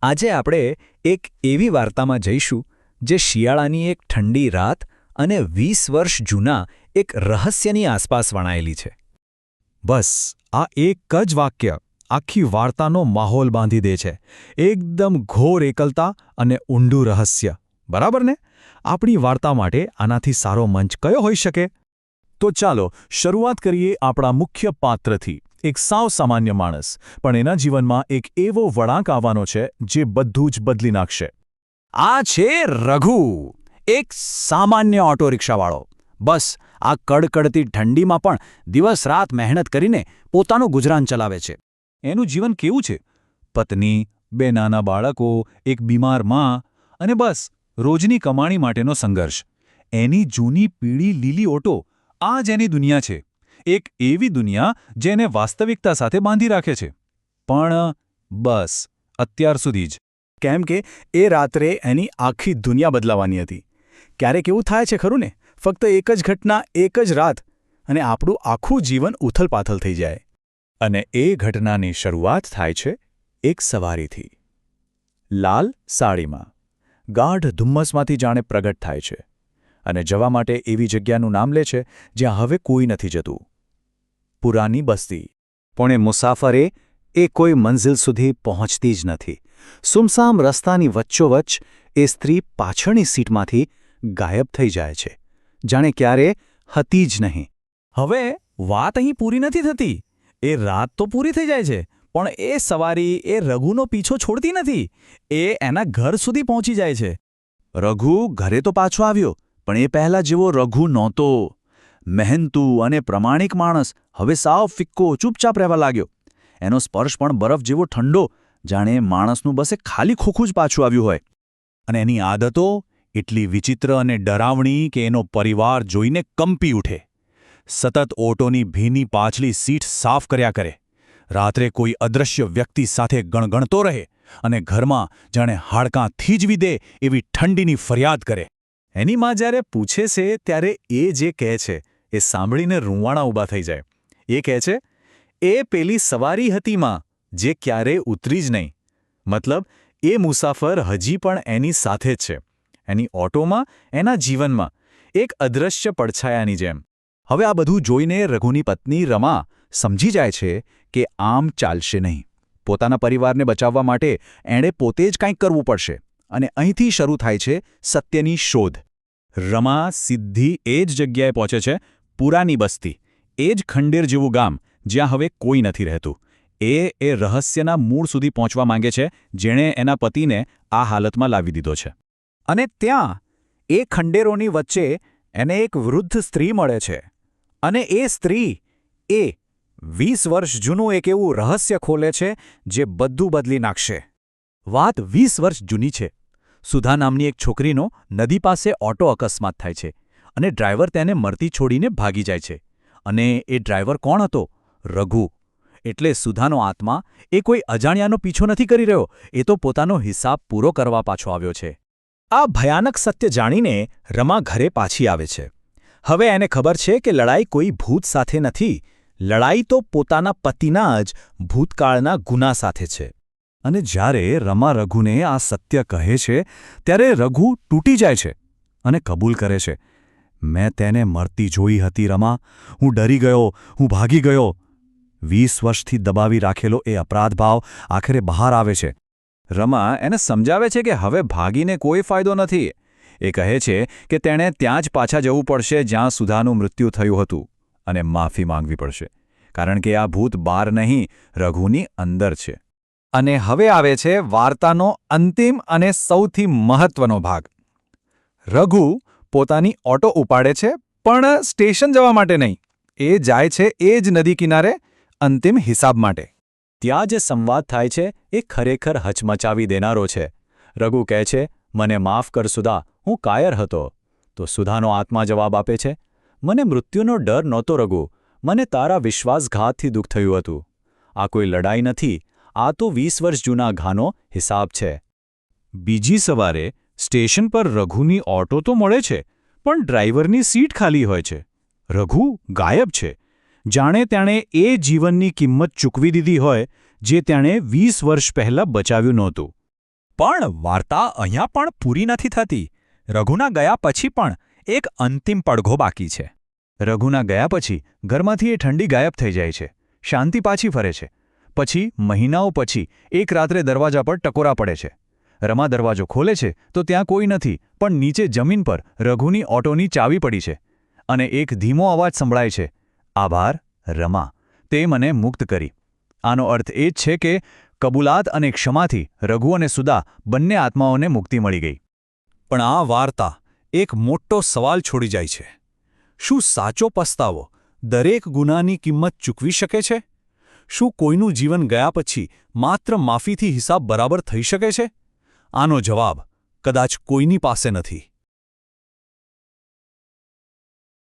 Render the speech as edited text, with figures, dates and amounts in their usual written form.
આજે આપણે એક એવી વાર્તામાં જઈશું જે શિયાળાની એક ઠંડી રાત અને 20 વર્ષ જૂના એક રહસ્યની આસપાસ વણાયેલી છે. બસ આ એક જ વાક્ય આખી વાર્તાનો માહોલ બાંધી દે છે. એકદમ ઘોર એકલતા અને ઊંડું રહસ્ય, બરાબર ને? આપણી વાર્તા માટે આનાથી સારો મંચ કયો હોઈ શકે? તો ચાલો શરૂઆત કરીએ આપણા મુખ્ય પાત્રથી. એક સાવ સામાન્ય માણસ, પણ એના જીવનમાં એક એવો વળાંક આવવાનો છે જે બધું જ બદલી નાખશે. આ છે રઘુ, એક સામાન્ય ઓટો રિક્ષાવાળો. બસ આ કડકડતી ઠંડીમાં પણ દિવસ-રાત મહેનત કરીને પોતાનું ગુજરાન ચલાવે છે. એનું જીવન કેવું છે? પત્ની, 2 નાના બાળકો, એક બીમાર માં અને બસ રોજની કમાણી માટેનો સંઘર્ષ. એની જૂની પીળી લીલી ઓટો, આ જ એની દુનિયા છે. એક એવી દુનિયા જેને વાસ્તવિકતા સાથે બાંધી રાખે છે. પણ બસ અત્યાર સુધી જ. કેમ કે એ રાત્રે એની આખી દુનિયા બદલાવાની હતી. ક્યારેક એવું થાય છે ખરું ને, ફક્ત એક જ ઘટના, એક જ રાત, અને આપણું આખું જીવન ઉથલપાથલ થઈ જાય. અને એ ઘટનાની શરૂઆત થાય છે એક સવારીથી. લાલ સાડીમાં, ગાઢ ધુમ્મસમાંથી જાણે પ્રગટ થાય છે અને જવા માટે એવી જગ્યાનું નામ લે છે જ્યાં હવે કોઈ નથી જતું. પુરાની બસ્તી. પણ એ મુસાફરે એ કોઈ મંઝિલ સુધી પહોંચતી જ નથી. સુમસામ રસ્તાની વચ્ચોવચ્ચ એ સ્ત્રી પાછળની સીટમાંથી ગાયબ થઈ જાય છે, જાણે ક્યારે હતી જ નહીં. હવે વાત અહીં પૂરી નથી થતી. એ રાત તો પૂરી થઈ જાય છે, પણ એ સવારી એ રઘુનો પીછો છોડતી નથી. એ એના ઘર સુધી પહોંચી જાય છે. રઘુ ઘરે તો પાછો આવ્યો, પણ એ પહેલા જેવો રઘુ નહોતો. મહેનતુ અને પ્રમાણિક માણસ હવે સાવ ફિક્કો, ચૂપચાપ રહેવા લાગ્યો. એનો સ્પર્શ પણ બરફ જેવો ઠંડો, જાણે માણસનું બસે ખાલી ખોખું જ પાછું આવ્યું હોય. અને એની આદતો એટલી વિચિત્ર અને ડરાવણી કે એનો પરિવાર જોઈને કંપી ઉઠે. સતત ઓટોની ભીની પાછલી સીટ સાફ કર્યા કરે, રાત્રે કોઈ અદૃશ્ય વ્યક્તિ સાથે ગણગણતો રહે અને ઘરમાં જાણે હાડકાં થીજવી દે એવી ઠંડીની ફરિયાદ કરે. એની માં જ્યારે પૂછે છે ત્યારે એ જે કહે છે એ સાંભળીને રૂંવાણા ઊભા થઈ જાય. એ કહે છે, એ પેલી સવારી હતી માં, જે ક્યારેય ઉતરી જ નહીં. મતલબ એ મુસાફર હજી પણ એની સાથે જ છે, એની ઓટોમાં, એના જીવનમાં, એક અદૃશ્ય પડછાયાની જેમ. હવે આ બધું જોઈને રઘુની પત્ની રમા સમજી જાય છે કે આમ ચાલશે નહીં. પોતાના પરિવારને બચાવવા માટે એણે પોતે જ કંઈક કરવું પડશે. અને અહીંથી શરૂ થાય છે સત્યની શોધ. રમા સીધી એ જ જગ્યાએ પહોંચે છે, પુરાની બસ્તી, એ જ ખંડેર જેવું ગામ જ્યાં હવે કોઈ નથી રહેતું. એ રહસ્યના મૂળ સુધી પહોંચવા માંગે છે જેણે એના પતિને આ હાલતમાં લાવી દીધો છે. અને ત્યાં એ ખંડેરોની વચ્ચે એને એક વૃદ્ધ સ્ત્રી મળે છે. અને એ સ્ત્રી એ 20 વર્ષ જૂનું એક એવું રહસ્ય ખોલે છે જે બધું બદલી નાખશે. વાત 20 વર્ષ જૂની છે. સુધા નામની એક છોકરીનો નદી પાસે ઓટો અકસ્માત થાય છે અને ડ્રાઈવર તેને મરતી છોડીને ભાગી જાય છે. અને એ ડ્રાઈવર કોણ હતો? રઘુ. એટલે સુધાનો આત્મા એ કોઈ અજાણ્યાનો પીછો નથી કરી રહ્યો, એ તો પોતાનો હિસાબ પૂરો કરવા પાછો આવ્યો છે. આ ભયાનક સત્ય જાણીને રમા ઘરે પાછી આવે છે. હવે એને ખબર છે કે લડાઈ કોઈ ભૂત સાથે નથી, લડાઈ તો પોતાના પતિના જ ભૂતકાળના ગુના સાથે છે. અને જ્યારે રમા રઘુને આ સત્ય કહે છે ત્યારે રઘુ તૂટી જાય છે અને કબૂલ કરે છે, મેં તેને મરતી જોઈ હતી રમા, હું ડરી ગયો, હું ભાગી ગયો. 20 વર્ષથી દબાવી રાખેલો એ અપરાધભાવ આખરે બહાર આવે છે. રમા એને સમજાવે છે કે હવે ભાગીને કોઈ ફાયદો નથી. એ કહે છે કે તેણે ત્યાં જ પાછા જવું પડશે જ્યાં સુધાનું મૃત્યુ થયું હતું, અને માફી માંગવી પડશે, કારણ કે આ ભૂત બહાર નહીં, રઘુની અંદર છે. અને હવે આવે છે વાર્તાનો અંતિમ અને સૌથી મહત્વનો ભાગ. રઘુ પોતાની ઓટો ઉપાડે છે, પણ સ્ટેશન જવા માટે નહીં. એ જાય છે એ જ નદી કિનારે અંતિમ હિસાબ માટે. ત્યાં જે સંવાદ થાય છે એ ખરેખર હચમચાવી દેનારો છે. રઘુ કહે છે, મને માફ કર સુધા, હું કાયર હતો. તો સુધાનો આત્મા જવાબ આપે છે, મને મૃત્યુનો ડર નહોતો રઘુ, મને તારા વિશ્વાસઘાતથી દુઃખ થયું હતું. આ કોઈ લડાઈ નથી, આ તો 20 વર્ષ જૂના ઘાનો હિસાબ છે. બીજી સવારે સ્ટેશન પર રઘુની ઓટો તો મળે છે, પણ ડ્રાઈવરની સીટ ખાલી હોય છે. રઘુ ગાયબ છે, જાણે તેણે એ જીવનની કિંમત ચૂકવી દીધી હોય જે તેણે 20 વર્ષ પહેલાં બચાવ્યું નહોતું. પણ વાર્તા અહીંયા પણ પૂરી નથી થતી. રઘુના ગયા પછી પણ એક અંતિમ પડઘો બાકી છે. રઘુના ગયા પછી ઘરમાંથી એ ઠંડી ગાયબ થઈ જાય છે, શાંતિ પાછી ફરે છે. પછી મહિનાઓ પછી એક રાત્રે દરવાજા પર ટકોરા પડે છે. રમા દરવાજો ખોલે છે તો ત્યાં કોઈ નથી, પણ નીચે જમીન પર રઘુની ઓટોની ચાવી પડી છે. અને એક ધીમો અવાજ સંભળાય છે, આભાર રમા, તે મને મુક્ત કરી. આનો અર્થ એ જ છે કે કબૂલાત અને ક્ષમાથી રઘુ અને સુદા બંને આત્માઓને મુક્તિ મળી ગઈ. પણ આ વાર્તા એક મોટો સવાલ છોડી જાય છે. શું સાચો પસ્તાવો દરેક ગુનાની કિંમત ચૂકવી શકે છે? શું કોઈનું જીવન ગયા પછી માત્ર માફીથી હિસાબ બરાબર થઈ શકે છે? આનો જવાબ કદાચ કોઈની પાસે નથી.